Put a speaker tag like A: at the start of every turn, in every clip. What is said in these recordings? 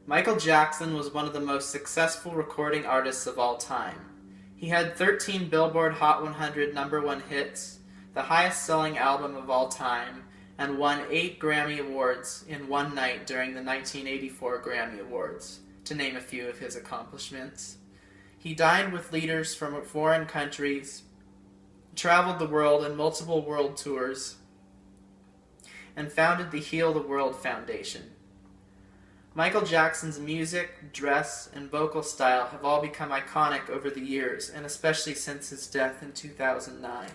A: Michael Jackson was one of the most successful recording artists of all time. He had 13 Billboard Hot 100 number one hits, the highest selling album of all time, and won 8 Grammy Awards in one night during the 1984 Grammy Awards, to name a few of his accomplishments. He dined with leaders from foreign countries, traveled the world in multiple world tours, and founded the Heal the World Foundation. Michael Jackson's music, dress, and vocal style have all become iconic over the years, and especially since his death in 2009.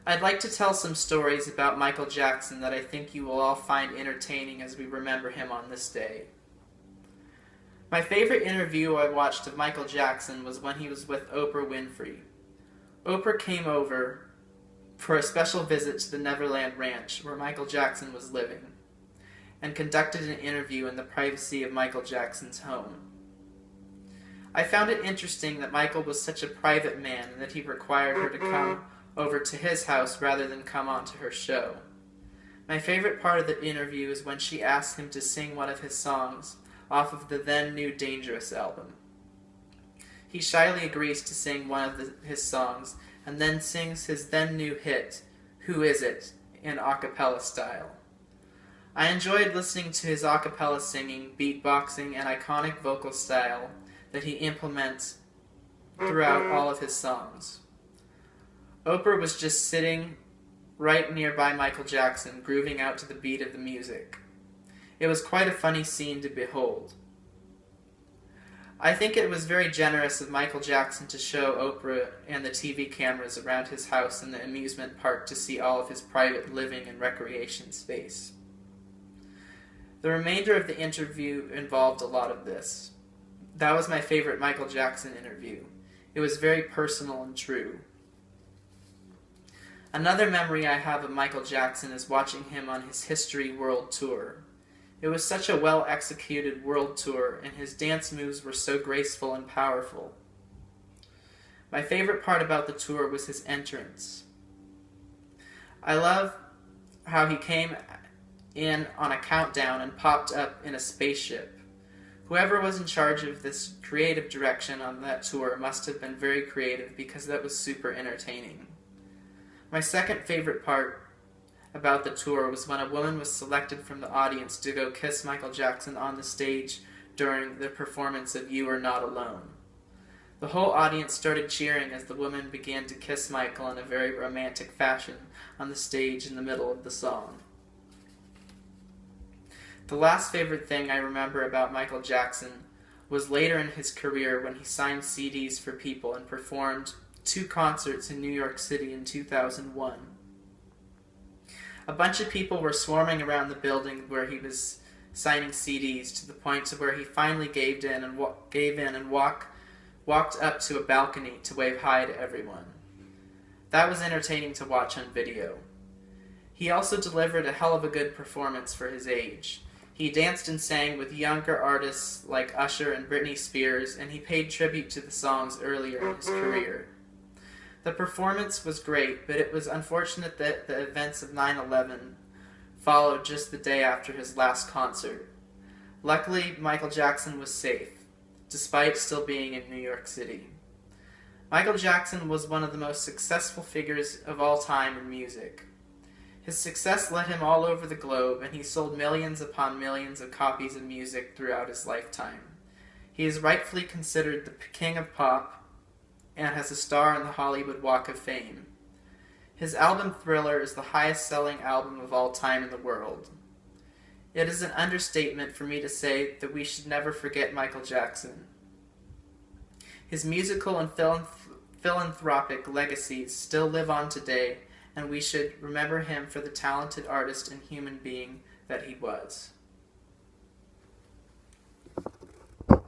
A: I'd like to tell some stories about Michael Jackson that I think you will all find entertaining as we remember him on this day. My favorite interview I watched of Michael Jackson was when he was with Oprah Winfrey. Oprah came over for a special visit to the Neverland Ranch where Michael Jackson was living, and conducted an interview in the privacy of Michael Jackson's home. I found it interesting that Michael was such a private man and that he required her to come over to his house rather than come onto her show. My favorite part of the interview is when she asked him to sing one of his songs off of the then new Dangerous album. He shyly agrees to sing one of his songs and then sings his then new hit, Who Is It, in a cappella style. I enjoyed listening to his a cappella singing, beatboxing, and iconic vocal style that he implements throughout all of his songs. Oprah was just sitting right nearby Michael Jackson, grooving out to the beat of the music. It was quite a funny scene to behold. I think it was very generous of Michael Jackson to show Oprah and the TV cameras around his house and the amusement park to see all of his private living and recreation space. The remainder of the interview involved a lot of this. That was my favorite Michael Jackson interview. It was very personal and true. Another memory I have of Michael Jackson is watching him on his History World Tour. It was such a well-executed world tour, and his dance moves were so graceful and powerful. My favorite part about the tour was his entrance. I love how he came in on a countdown and popped up in a spaceship. Whoever was in charge of this creative direction on that tour must have been very creative because that was super entertaining. My second favorite part about the tour was when a woman was selected from the audience to go kiss Michael Jackson on the stage during the performance of You Are Not Alone. The whole audience started cheering as the woman began to kiss Michael in a very romantic fashion on the stage in the middle of the song. The last favorite thing I remember about Michael Jackson was later in his career when he signed CDs for people and performed 2 concerts in New York City in 2001. A bunch of people were swarming around the building where he was signing CDs to the point to where he finally gave in and walked up to a balcony to wave hi to everyone. That was entertaining to watch on video. He also delivered a hell of a good performance for his age. He danced and sang with younger artists like Usher and Britney Spears, and he paid tribute to the songs earlier in his career. The performance was great, but it was unfortunate that the events of 9/11 followed just the day after his last concert. Luckily, Michael Jackson was safe, despite still being in New York City. Michael Jackson was one of the most successful figures of all time in music. His success led him all over the globe, and he sold millions upon millions of copies of music throughout his lifetime. He is rightfully considered the king of pop, and has a star on the Hollywood Walk of Fame. His album Thriller is the highest-selling album of all time in the world. It is an understatement for me to say that we should never forget Michael Jackson. His musical and philanthropic legacies still live on today, and we should remember him for the talented artist and human being that he was.